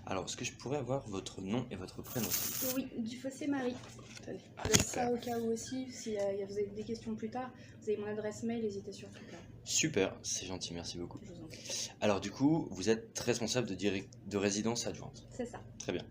Alors, est-ce que je pourrais avoir votre nom et votre prénom, s'il vous plaît? Oui, Dufossé Marie. Attendez, Ah, je laisse super. ça au cas où aussi, si vous avez des questions plus tard, vous avez mon adresse mail, n'hésitez surtout pas. Super, c'est gentil, merci beaucoup. Je vous en prie. Alors du coup, vous êtes responsable de résidence adjointe. C'est ça. Très bien.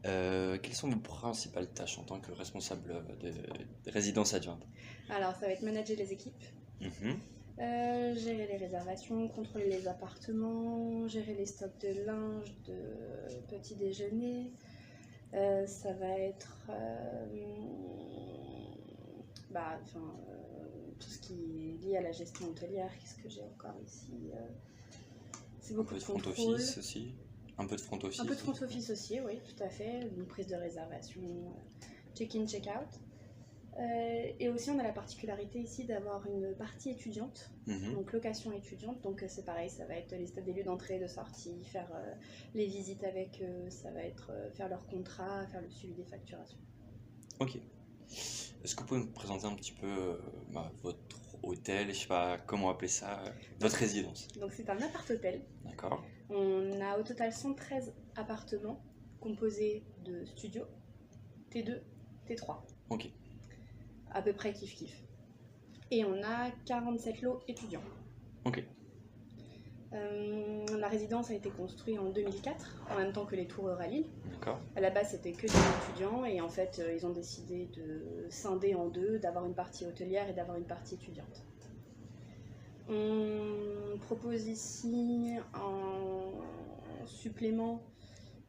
Quelles sont vos principales tâches en tant que responsable de résidence adjointe? Alors, ça va être manager les équipes, Mhm. gérer les réservations, contrôler les appartements, gérer les stocks de linge, de petit déjeuner. Ça va être tout ce qui est lié à la gestion hôtelière. Qu'est-ce que j'ai encore ici? C'est Un beaucoup peu de de front contrôle. office aussi. Un peu de front office. Un peu de front office aussi, oui, tout à fait. Une prise de réservation, check-in, check-out. Et aussi, on a la particularité ici d'avoir une partie étudiante, Mhm. donc location étudiante. Donc c'est pareil, ça va être les stades des lieux d'entrée et de sortie, faire les visites avec eux, ça va être faire leur contrat, faire le suivi des facturations. Ok. Est-ce que vous pouvez me présenter un petit peu votre hôtel, je sais pas comment appeler ça, votre résidence? Donc c'est un appart-hôtel. D'accord. On a au total 113 appartements composés de studios, T2, T3. Ok. À peu près kiff-kiff. Et on a 47 lots étudiants. Ok. La résidence a été construite en 2004, en même temps que les tours Euralil. D'accord. À la base, c'était que des étudiants, et en fait, ils ont décidé de scinder en deux, d'avoir une partie hôtelière et d'avoir une partie étudiante. On propose ici en supplément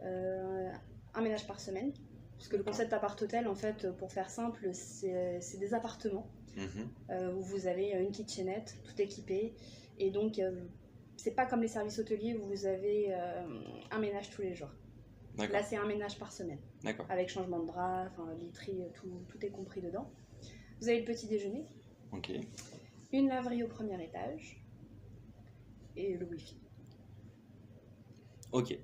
un ménage par semaine, puisque le concept appart-hôtel, en fait, pour faire simple, c'est des appartements Mhm. où vous avez une kitchenette, tout équipé, et donc c'est pas comme les services hôteliers où vous avez un ménage tous les jours. D'accord. Là, c'est un ménage par semaine, D'accord. avec changement de drap, literie, tout est compris dedans. Vous avez le petit déjeuner, Ok. une laverie au premier étage et le wifi. Ok.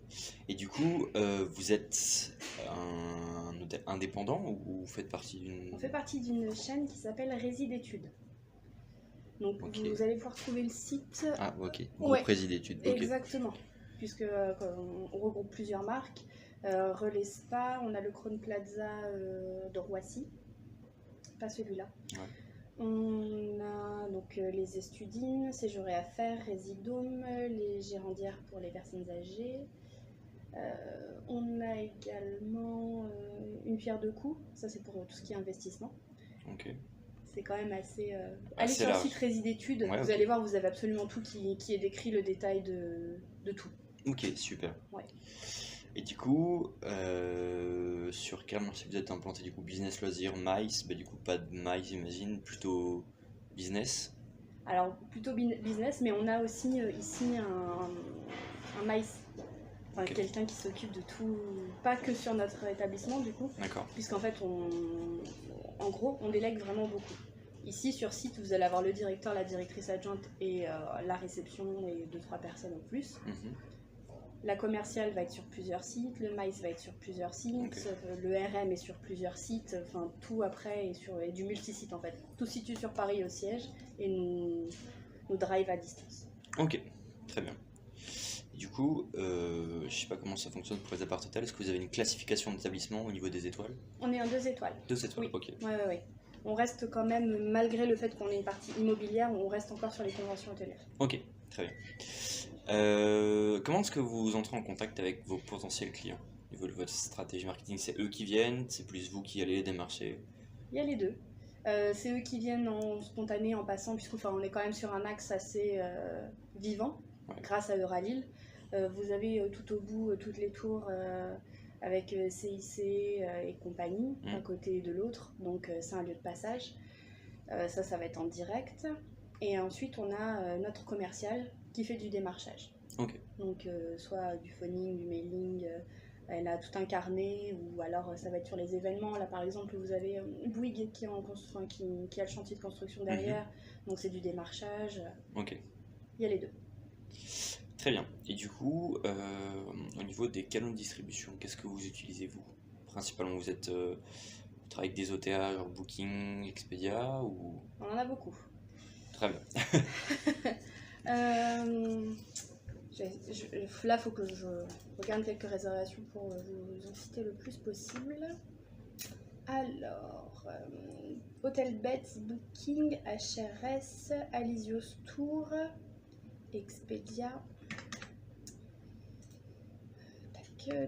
Et du coup, vous êtes un hôtel indépendant ou vous faites partie d'une... On fait partie d'une chaîne qui s'appelle Rési d'études. Donc Ok. vous allez pouvoir trouver le site. Ah, ok. Groupe Ouais, Rési d'études. Ok. exactement, puisque on regroupe plusieurs marques. Relais Spa, on a le Crown Plaza de Roissy, pas celui-là. Ouais. On a donc les Estudines, Séjour et Affaires, Résidome, les Girandières pour les personnes âgées. On a également une pierre de coups, ça c'est pour tout ce qui est investissement. Ok. C'est quand même assez... Assez allez sur le large. site Rési d'études, Ouais, vous ok. allez voir, vous avez absolument tout qui est décrit, le détail de tout. Ok, super. Ouais. Et du coup, sur quel marché vous êtes implanté? Du coup, business, loisir, MICE? Bah, du coup, pas de MICE, j'imagine, plutôt business. Alors plutôt business, mais on a aussi ici un MICE. Enfin, Ok. quelqu'un qui s'occupe de tout, pas que sur notre établissement du coup, D'accord. puisqu'en fait, en gros, on délègue vraiment beaucoup. Ici, sur site, vous allez avoir le directeur, la directrice adjointe et la réception et 2-3 personnes en plus. Mhm. La commerciale va être sur plusieurs sites, le MICE va être sur plusieurs sites, Ok. le RM est sur plusieurs sites, enfin tout après est du multisite en fait. Tout se situe sur Paris au siège et nous drive à distance. Ok, très bien. Et du coup, je sais pas comment ça fonctionne pour les appart-hôtels. Est-ce que vous avez une classification d'établissement au niveau des étoiles? On est en 2 étoiles. 2 étoiles, Oui. ok. Ouais. On reste quand même, malgré le fait qu'on ait une partie immobilière, on reste encore sur les conventions hôtelières. Ok, très bien. Comment est-ce que vous entrez en contact avec vos potentiels clients? Au niveau de votre stratégie marketing, c'est eux qui viennent, c'est plus vous qui allez les démarcher? Il y a les deux. C'est eux qui viennent en spontané, en passant, puisqu'on est quand même sur un axe assez vivant, Ouais. grâce à Euralil. Vous avez tout au bout toutes les tours avec CIC et compagnie, d'un côté et de l'autre, donc c'est un lieu de passage. Ça va être en direct. Et ensuite, on a notre commercial qui fait du démarchage. Ok. Donc, soit du phoning, du mailing, elle a tout un carnet, ou alors ça va être sur les événements. Là, par exemple, vous avez Bouygues qui a le chantier de construction derrière, donc c'est du démarchage. Ok. Il y a les deux. Très bien. Et du coup, au niveau des canaux de distribution, qu'est-ce que vous utilisez vous? Principalement, vous travaillez avec des OTA, genre Booking, Expedia ou... On en a beaucoup. Très bien. Là, il faut que je regarde quelques réservations pour vous en citer le plus possible. Alors, Hôtel Beds, Booking, HRS, Alisios Tour, Expedia,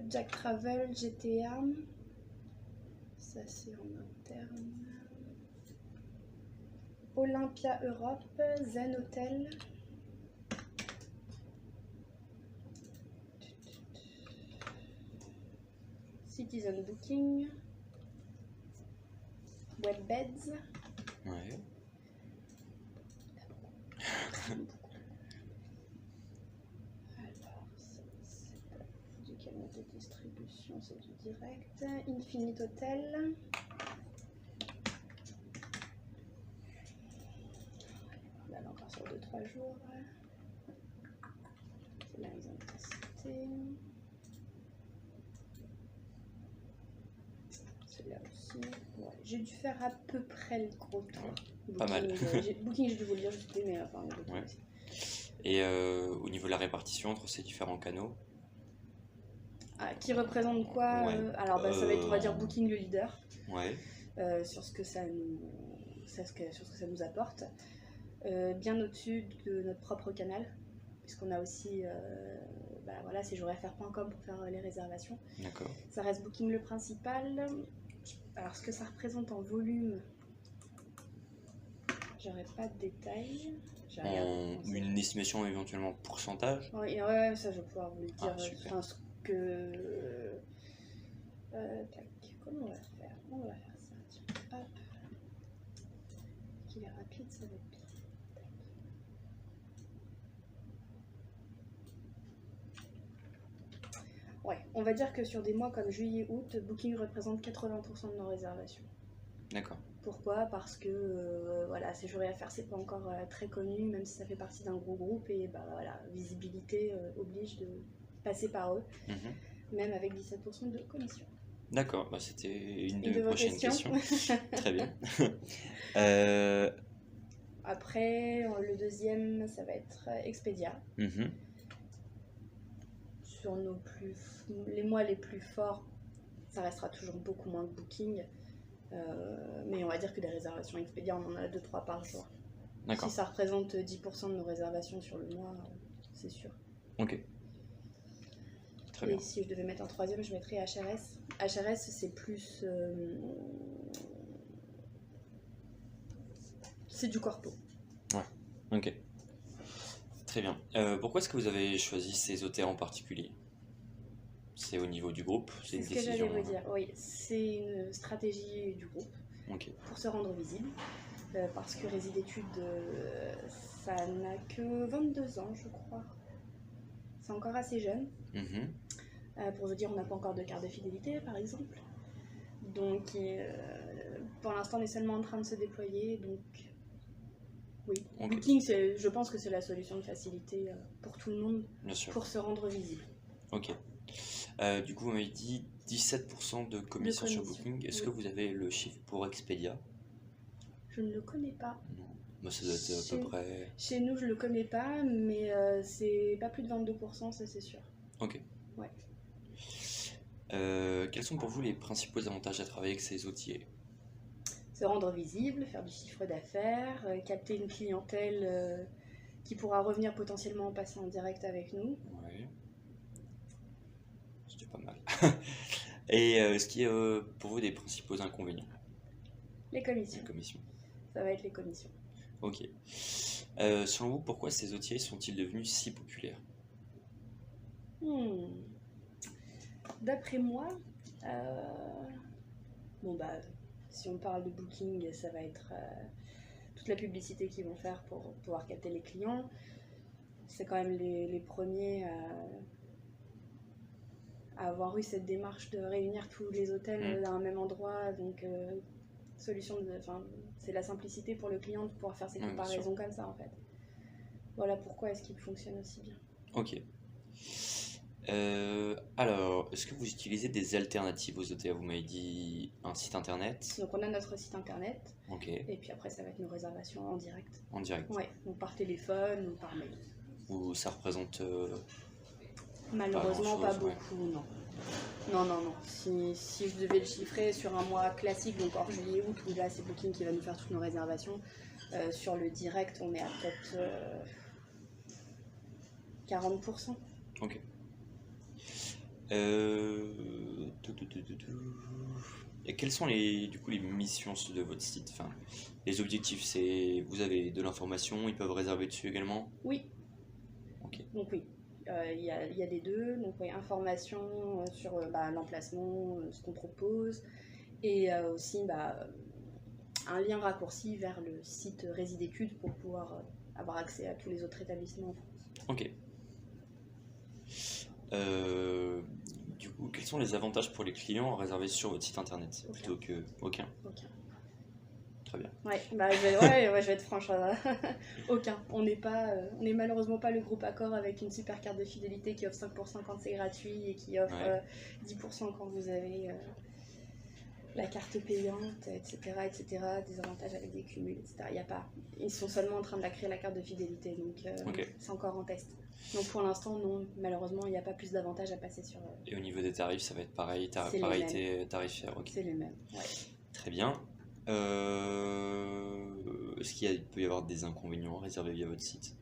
Jack Travel, GTA, ça c'est en interne, Olympia Europe, Zen Hotel, Citizen Booking, Webbeds. Ouais. Alors, c'est pas du canal de distribution, c'est du direct. Infinite Hotel. Là, encore sur 2-3 jours. C'est là, ils ont testé. C'est là aussi. Ouais, j'ai dû faire à peu près le gros tour. Ouais, pas mal. Booking, j'ai dû vous le dire, je sais, mais enfin, Ouais. aussi. Et au niveau de la répartition entre ces différents canaux? Ah, qui représente quoi Ouais. Alors, bah, ça va être, on va dire, Booking le leader. Ouais. Sur ce que ça nous, sur ce que ça nous apporte. Bien au-dessus de notre propre canal, puisqu'on a aussi bah, voilà, séjourfr.com pour faire les réservations. D'accord. Ça reste Booking le principal. Alors ce que ça représente en volume, j'aurais pas de détails. Une estimation éventuellement pourcentage? Ouais, ça je vais pouvoir vous le dire. Ah, super. Enfin, ce que... tac, comment on va faire? On va faire ça. Tiens, hop. Qu'il est rapide, ça va être bien. Ouais, on va dire que sur des mois comme juillet-août, Booking représente 80% de nos réservations. D'accord. Pourquoi? Parce que voilà, séjourfr c'est pas encore très connu, même si ça fait partie d'un gros groupe, et bah voilà, visibilité oblige de passer par eux, même avec 17% de commission. D'accord, bah, c'était une de Et mes de vos prochaines questions. Très bien. Après, le deuxième, ça va être Expedia. Sur les mois les plus forts, ça restera toujours beaucoup moins que Booking. Mais on va dire que des réservations Expedia, on en a 2-3 par jour. D'accord. Si ça représente 10% de nos réservations sur le mois, c'est sûr. Ok. Très bien. Et si je devais mettre un troisième, je mettrais HRS. HRS, c'est plus... c'est du corpo. Ouais, ok. Très bien. Pourquoi est-ce que vous avez choisi ces hôtels en particulier? C'est au niveau du groupe? C'est une ce que décision? j'allais vous dire, oui. C'est une stratégie du groupe pour se rendre visible. Parce que Résidétudes, ça n'a que 22 ans, je crois. C'est encore assez jeune. Pour vous dire, on n'a pas encore de carte de fidélité, par exemple. Donc, pour l'instant, on est seulement en train de se déployer. Donc, oui. Booking, je pense que c'est la solution de facilité pour tout le monde, bien sûr, pour se rendre visible. Ok. Du coup, vous m'avez dit 17% de commission sur Booking. Est-ce que vous avez le chiffre pour Expedia? Je ne le connais pas. Non. Bah, ça doit être à peu près... Chez nous, je le connais pas, mais c'est pas plus de 22%, ça c'est sûr. Ok. Ouais. Quels sont pour vous les principaux avantages à travailler avec ces outils? Se rendre visible, faire du chiffre d'affaires, capter une clientèle qui pourra revenir potentiellement en passant en direct avec nous. Ouais. C'était pas mal. Et ce qui est pour vous des principaux inconvénients? Les commissions. Les commissions. Ça va être les commissions. Ok. Selon vous, pourquoi ces outils sont-ils devenus si populaires? D'après moi, bon bah, si on parle de Booking, ça va être toute la publicité qu'ils vont faire pour pouvoir capter les clients. C'est quand même les premiers à avoir eu cette démarche de réunir tous les hôtels dans un même endroit. Donc, c'est la simplicité pour le client de pouvoir faire ces comparaisons comme ça en fait. Voilà pourquoi est-ce qu'il fonctionne aussi bien. Ok. Alors, est-ce que vous utilisez des alternatives aux hôtels? Vous m'avez dit un site internet. Donc on a notre site internet. Ok. Et puis après ça va être nos réservations en direct. En direct. Ouais, donc par téléphone ou par mail. Ou ça représente Malheureusement, pas grand-chose, ouais. beaucoup, non. Non, non, non. Si je devais le chiffrer sur un mois classique, donc hors juillet-août, où là c'est Booking qui va nous faire toutes nos réservations, sur le direct, on est à peut-être 40%. Ok. Et quelles sont du coup, les missions de votre site? Enfin, les objectifs, c'est vous avez de l'information, ils peuvent réserver dessus également? Oui, Ok. donc oui. Il y a les deux, donc oui, information sur l'emplacement, ce qu'on propose, et aussi un lien raccourci vers le site Résidétudes pour pouvoir avoir accès à tous les autres établissements en France. Ok. Du coup, quels sont les avantages pour les clients à réserver sur votre site internet Aucun. plutôt que aucun? Aucun. Très bien. Ouais, je vais être franche. Aucun. On n'est malheureusement pas le groupe Accor avec une super carte de fidélité qui offre 5% quand c'est gratuit et qui offre Ouais. 10% quand vous avez la carte payante, etc., etc., des avantages avec des cumuls, etc. Il y a pas. Ils sont seulement en train de la créer, la carte de fidélité, donc Ok. c'est encore en test. Donc pour l'instant, non, malheureusement, il n'y a pas plus d'avantages à passer sur. Et au niveau des tarifs, ça va être pareil, C'est les parité tarifaire, ok. C'est les mêmes. Ouais. Très bien. Est-ce qu'il peut y avoir des inconvénients à réserver via votre site?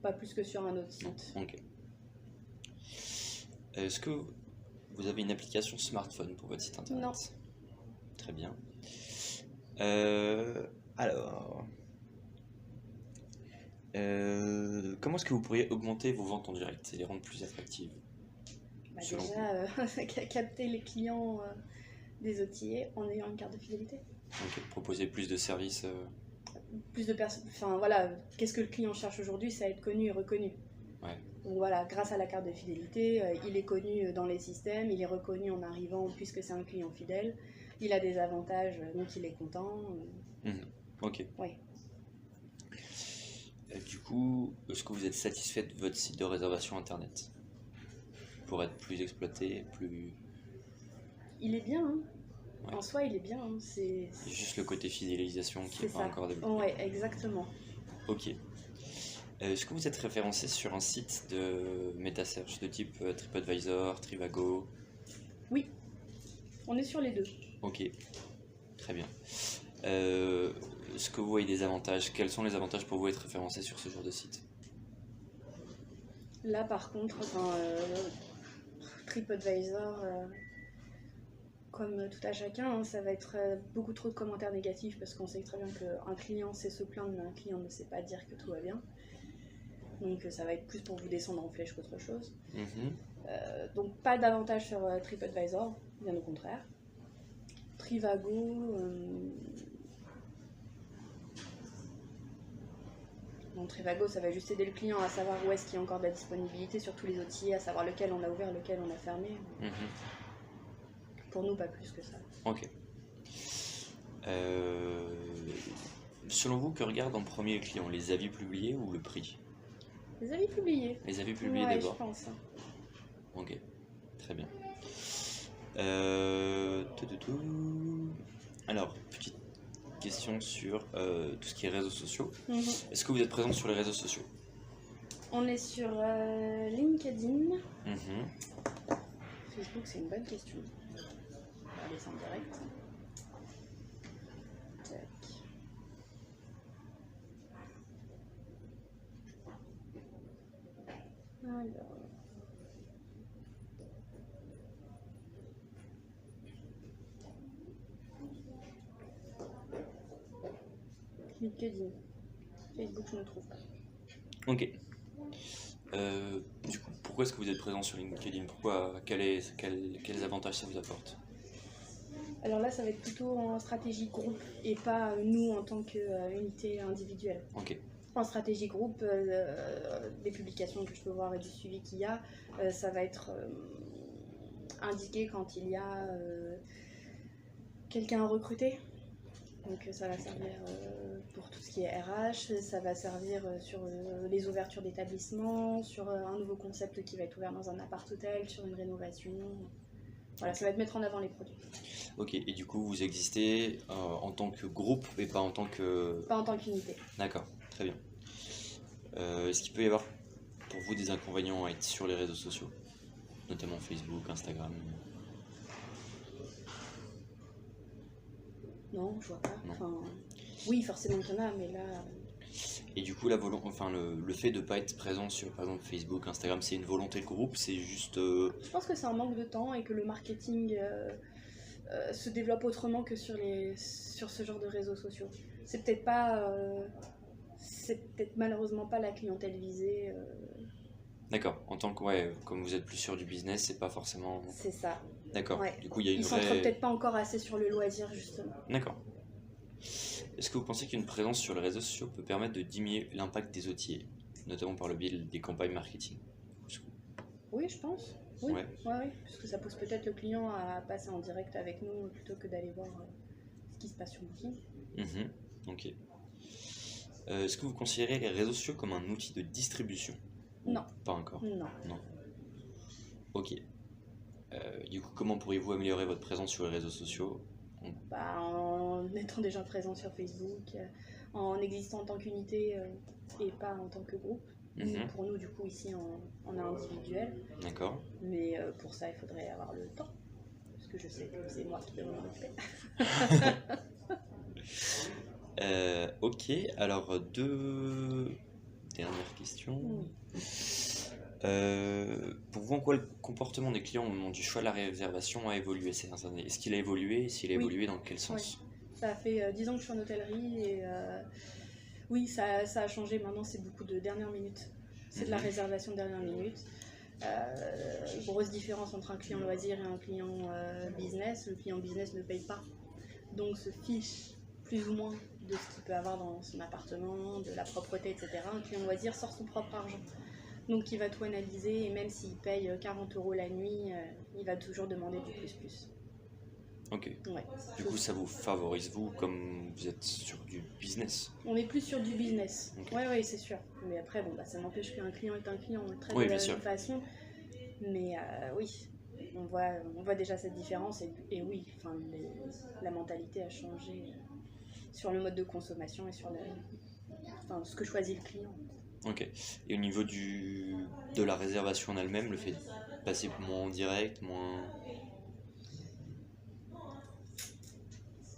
Pas plus que sur un autre Non. site. Ok. Est-ce que vous avez une application smartphone pour votre site internet? Non. Très bien. Alors, comment est-ce que vous pourriez augmenter vos ventes en direct et les rendre plus attractives? Selon Déjà, capter les clients des outillés en ayant une carte de fidélité. Ok, proposer plus de services. Plus de personnes. Enfin voilà, qu'est-ce que le client cherche aujourd'hui? C'est à être connu et reconnu. Ouais. Donc voilà, grâce à la carte de fidélité, il est connu dans les systèmes, il est reconnu en arrivant puisque c'est un client fidèle. Il a des avantages, donc il est content. Ok. Ouais. Du coup, est-ce que vous êtes satisfait de votre site de réservation internet? Pour être plus exploité, plus. Il est bien, hein. Ouais. En soi, il est bien. Hein. C'est juste le côté fidélisation qui C'est n'est pas ça. encore développé. Ouais, exactement. Ok. Est-ce que vous êtes référencé sur un site de métasearch de type TripAdvisor, Trivago? Oui, on est sur les deux. Ok, très bien. Est-ce que vous voyez des avantages? Quels sont les avantages pour vous d'être référencé sur ce genre de site? Là, par contre, TripAdvisor, comme tout à chacun, hein, ça va être beaucoup trop de commentaires négatifs parce qu'on sait très bien qu'un client sait se plaindre, mais un client ne sait pas dire que tout va bien. Donc ça va être plus pour vous descendre en flèche qu'autre chose. Donc pas d'avantage sur TripAdvisor, bien au contraire. Trivago, Trivago, ça va juste aider le client à savoir où est-ce qu'il y a encore de la disponibilité sur tous les outils, à savoir lequel on a ouvert, lequel on a fermé. Pour nous, pas plus que ça. Ok. Selon vous, que regarde en premier le client, les avis publiés ou le prix? Les avis publiés. Les avis publiés Ouais, d'abord. je pense. Ok, très bien. Alors, petite question sur tout ce qui est réseaux sociaux. Est-ce que vous êtes présent sur les réseaux sociaux? On est sur LinkedIn. Mhm. Facebook, c'est une bonne question. On va aller en direct. Tac. Alors. LinkedIn. Facebook, je ne trouve pas. Ok. Du coup, pourquoi est-ce que vous êtes présent sur LinkedIn? Quels avantages ça vous apporte? Alors là, ça va être plutôt en stratégie groupe et pas nous en tant qu'unité individuelle. Ok. En stratégie groupe, des publications que je peux voir et du suivi qu'il y a, ça va être indiqué quand il y a quelqu'un à recruter. Donc ça va servir pour tout ce qui est RH, ça va servir sur les ouvertures d'établissements, sur un nouveau concept qui va être ouvert dans un appart-hôtel, sur une rénovation. Voilà, ça va être mettre en avant les produits. Ok, et du coup vous existez en tant que groupe et pas en tant que... Pas en tant qu'unité. D'accord, très bien. Est-ce qu'il peut y avoir pour vous des inconvénients à être sur les réseaux sociaux, notamment Facebook, Instagram? Non, je vois pas. Non. Enfin, oui, forcément qu'il y en a, mais là, Et du coup, le fait de ne pas être présent sur, par exemple, Facebook, Instagram, c'est une volonté de groupe, c'est juste... je pense que c'est un manque de temps et que le marketing se développe autrement que sur ce genre de réseaux sociaux. C'est peut-être pas, c'est peut-être malheureusement pas la clientèle visée. D'accord, en tant que, ouais, comme vous êtes plus sur du business, c'est pas forcément... C'est ça. D'accord, Ouais. du coup, il y a une Ils centrent vraie... peut-être pas encore assez sur le loisir justement. D'accord. Est-ce que vous pensez qu'une présence sur les réseaux sociaux peut permettre de diminuer l'impact des outils, notamment par le biais des campagnes marketing? Oui, je pense. Oui, Ouais. ouais, puisque ça pousse peut-être le client à passer en direct avec nous plutôt que d'aller voir ce qui se passe sur Booking. Mhm. Ok. Est-ce que vous considérez les réseaux sociaux comme un outil de distribution? Ou Non. pas encore? Non. Non. Ok. Du coup, comment pourriez-vous améliorer votre présence sur les réseaux sociaux? Bah, en étant déjà présent sur Facebook, en existant en tant qu'unité et pas en tant que groupe. Mhm. Pour nous, du coup, ici, en individuel. D'accord. Mais pour ça, il faudrait avoir le temps. Parce que je sais que c'est moi qui devrais m'en occuper. Ok, alors deux dernières questions. Oui. Pour vous, en quoi le comportement des clients au moment du choix de la réservation a évolué ces dernières années? Est-ce qu'il a évolué? S'il a Oui. évolué, dans quel sens? Ça fait 10 ans que je suis en hôtellerie et oui, ça a changé. Maintenant, c'est beaucoup de dernière minute. C'est de la Mhm. réservation de dernière minute. Grosse différence entre un client loisir et un client business. Le client business ne paye pas, donc se fiche plus ou moins de ce qu'il peut avoir dans son appartement, de la propreté, etc. Un client loisir sort son propre argent. Donc il va tout analyser et même s'il paye 40 € la nuit, il va toujours demander du plus. Ok. Ouais. Du coup, ça vous favorise, vous, comme vous êtes sur du business? On est plus sur du business. Ok. Ouais, c'est sûr. Mais après, bon, ça n'empêche qu'un client est un client, on le traite Oui, de la bien même sûr. façon. Mais oui, on voit déjà cette différence. Et oui, la mentalité a changé sur le mode de consommation et sur ce que choisit le client. Ok. Et au niveau de la réservation en elle-même, le fait de passer moins en direct, moins...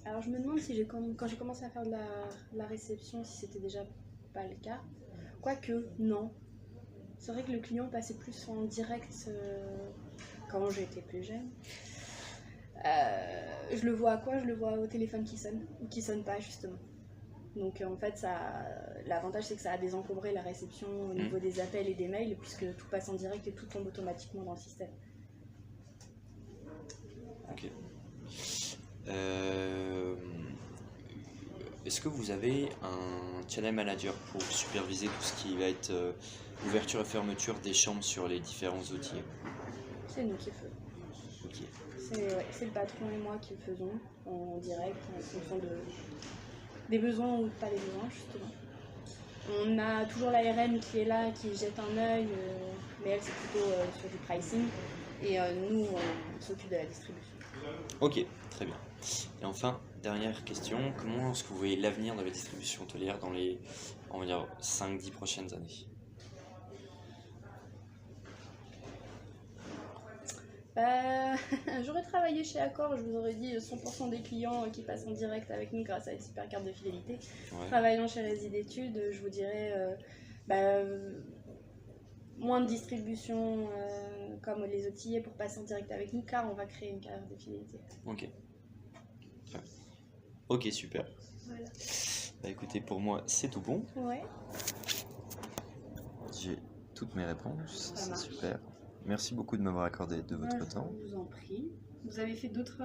Alors je me demande si quand j'ai commencé à faire de la réception, si c'était déjà pas le cas. Quoique, non. C'est vrai que le client passait plus en direct quand j'étais plus jeune. Je le vois à quoi? Je le vois au téléphone qui sonne ou qui sonne pas justement. Donc en fait, l'avantage c'est que ça a désencombré la réception au niveau des appels et des mails puisque tout passe en direct et tout tombe automatiquement dans le système. Ok. Est-ce que vous avez un channel manager pour superviser tout ce qui va être ouverture et fermeture des chambres sur les différents outils? C'est nous qui le faisons. Ok. C'est le patron et moi qui le faisons en direct en fonction des besoins ou pas des besoins justement. On a toujours la RN qui est là, qui jette un œil, mais elle c'est plutôt sur du pricing et nous on s'occupe de la distribution. Ok, très bien. Et enfin, dernière question, comment est-ce que vous voyez l'avenir de la distribution hôtelière dans les, on va dire, 5-10 prochaines années? J'aurais travaillé chez Accor, je vous aurais dit 100% des clients qui passent en direct avec nous grâce à une super carte de fidélité. Ouais. Travaillant chez Résidétudes, je vous dirais moins de distribution comme les hôteliers pour passer en direct avec nous car on va créer une carte de fidélité. Ok. Très bien. Ok, super. Voilà. Bah écoutez, pour moi, c'est tout bon. Ouais. J'ai toutes mes réponses, Ça c'est marche. super. Merci beaucoup de m'avoir accordé de votre temps. Je vous en prie. Vous avez fait d'autres